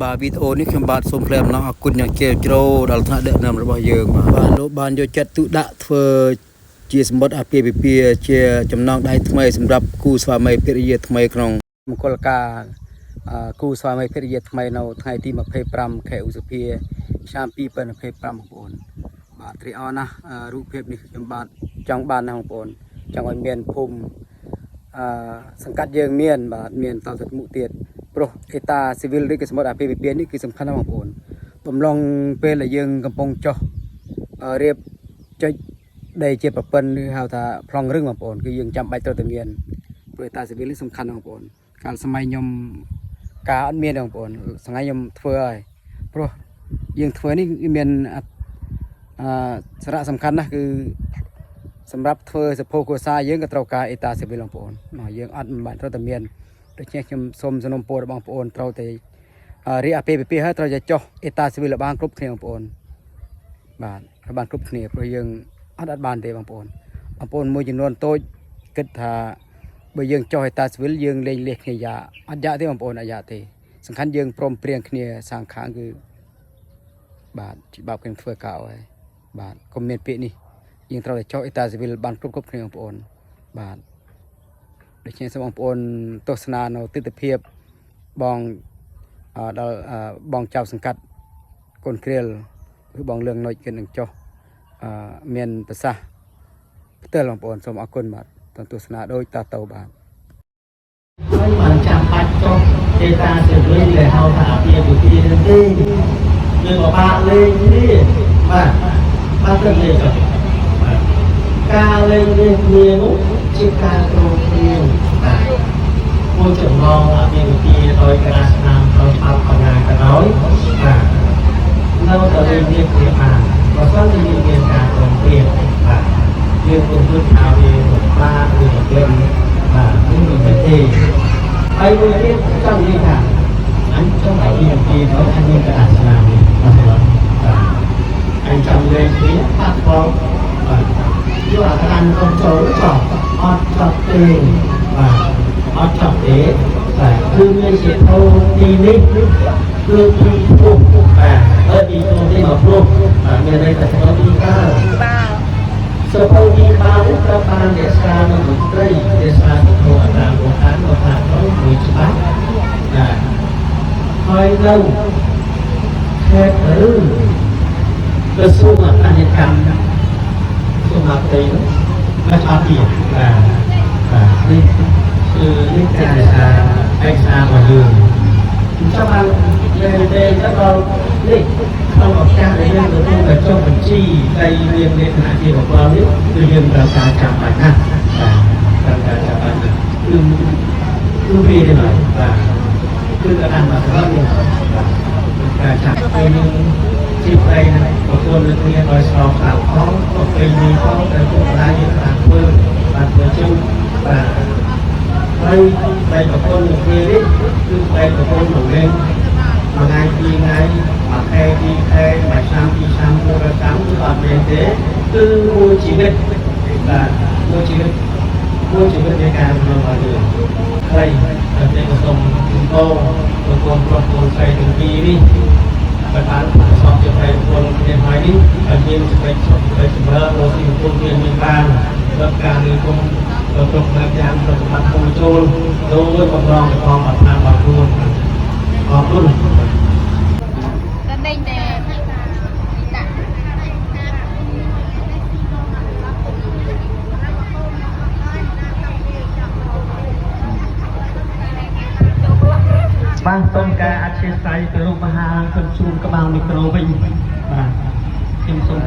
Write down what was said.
បាទវីដេអូនេះខ្ញុំបាទសូមផ្លែអំណរអគុណយ៉ាងជ្រាលជ្រៅដល់ថ្នាក់ដឹកនាំរបស់យើងបាទលោកបានយកចិត្តទុកដាក់ធ្វើជាសម្បត្តិអាពាហ៍ពិពាហ៍ជាចំណងដៃថ្មីសម្រាប់គូស្វាមីភរិយាថ្មីក្នុងមង្គលការគូស្វាមីភរិយាថ្មីនៅថ្ងៃទី25ខែឧសភាឆ្នាំ2025បងប្អូនបាទត្រេកអរណាស់រូបភាពនេះខ្ញុំបាទចង់បានណាបងប្អូនចង់ឲ្យមានភូមិសង្កាត់យើងមានបាទមានតទៅមុខទៀតព្រោះអេតាស៊ីវិលឬក៏សម្បត្តិអាពាហ៍ពិពាហ៍នេះគឺសំខាន់ណាស់បងប្អូនបំឡងពេលដែលយើងកំពុងចុះរៀបចុចដែលជាប្រព័ន្ធឬហៅថាប្លង់រឹងបងប្អូនគឺយើងចាំបាច់ត្រូវតែមានព្រោះអេតាស៊ីវិលនេះសំខាន់ណាស់បងប្អូនកាលសម័យខ្ញុំការអត់មានទេបងប្អូនថ្ងៃខ្ញុំធ្វើហើយព្រោះយើងធ្វើនេះមានសារៈសំខាន់ណាស់គឺសម្រាប់ធ្វើសភៅគ្រួសារយើងក៏ត្រូវការអេតាស៊ីវិលបងប្អូនយើងអត់មិនបាច់ត្រូវតែមានដូច្នេះខ្ញុំសូមសំណូមពរបងប្អូនត្រូវតែរៀបអាពាហ៍ពិពាហ៍ហើយត្រូវតែចុះអេតាស៊ីវិលឲ្យបានគ្រប់គ្នាបងប្អូនបាទឲ្យបានគ្រប់គ្នាព្រោះយើងអត់បានទេបងប្អូនមួយចំនួនតូចគិតថាបើយើងចុះអេតាស៊ីវិលយើងលេងលះគ្នាយ៉ាអត់យ៉ាទេបងប្អូនអត់យ៉ាទេសំខាន់យើងព្រមព្រៀងគ្នាសាងខាងគឺបាទច្បាប់គ្នាធ្វើកៅហើយបាទកុំមានពាក្យនេះយើងត្រូវតែចុះអេតាស៊ីវិលបានគ្រប់គ្នាបងប្អូនបាទដូច្នេះសូមបងប្អូនទស្សនានៅទិដ្ឋភាពបងដល់បងចៅសង្កាត់កូនគ្រៀលគឺបងលឿងណុចគឺនឹងចុះមានប្រសាសន៍ផ្ទាល់បងប្អូនសូមអរគុណបាទទស្សនាដូចតទៅបាទហើយបានចាំបាច់ចុះអេតាស៊ីវិលដែលហៅថាអាពាហ៍ពិពាហ៍ទេយើងក៏បាក់លេងនេះបាទទៅលេងចុះការលេងនេះគ្នានោះជាការព្រមព្រៀងមួយចំណងអាពាហ៍ពិពាហ៍ដោយក្រាស់ស្នាមដោយអបអរណាក៏ដោយនៅតែលេងនេះគ្នាបានបើសិនជាមានការព្រមព្រៀងយើងគំនិតថាវាបានឬមិនเป็นនេះមិនទេហើយមួយទៀតចង់និយាយថាអញចង់ឲ្យមានពីដល់អញមានក្រាស់ស្នាមនេះអញចង់លេងគ្នាបាត់បងយកអាការកូនចូលចោះអត់ចប់ទេអត់ចប់ទេគឺមានជាធោទីនេះគឺពីពុកហើយពីធោទីមកពុកមានន័យថាធោទីកើសភៅទីបានត្រូវបានរក្សានៅមន្ត្រីរក្សាទៅអត្រារហ័នមកថាទៅមួយច្បាប់ហើយនៅខេត្តឬក្រសួងអញ្ញកម្មសូមអរគុណមកអរគុណនេះគឺនេះការរក្សាឯកសាររបស់យើងចាំបានយើងទេដល់នេះក្នុងឱកាសដែលយើងទទួលតែចុះបញ្ជីហើយមានលក្ខណៈជាបបលនេះគឺយើងត្រូវការចាំបាច់ណាស់ត្រូវការចាំបាច់ណាស់គឺវាទេបាទគឺកណ្ដាលមកដល់នេះការចាំពេលយើងជាផ្នែកប្រព័ន្ធលើគ្នាដោយស្របតាមផងប្រពៃណីផងដែលពុកម្ដាយយើងបានធ្វើជើងហើយបែបប្រព័ន្ធលើគ្នានេះគឺបែបប្រព័ន្ធរលែងថ្ងៃពីថ្ងៃមួយខែពីរខែមួយឆ្នាំពីរឆ្នាំមួយឆ្នាំគឺអត់មានទេគឺមួយជីវិតមួយជីវិតនៃការរបស់យើងហើយតែក៏សូមជូនពរប្រព័ន្ធប្រុសប្រុសស្រីទាំងពីរនេះបានសពជាប្រែពលគ្នាហើយនេះហើយមានសេចក្តីសុខសេចក្តីចម្រើនរស់ទីគុណមានបានដល់ការរៀបចំប្រកបដោយយ៉ាងប្រតិបត្តិគោលចូលដោយបំរុងរបស់អត់ណាបាត់ខ្លួនអរគុណបាទសូមការអធិស្ឋានទៅរូបមហាខ្ញុំជូនក្បាលមីក្រូវិញបាទខ្ញុំសូម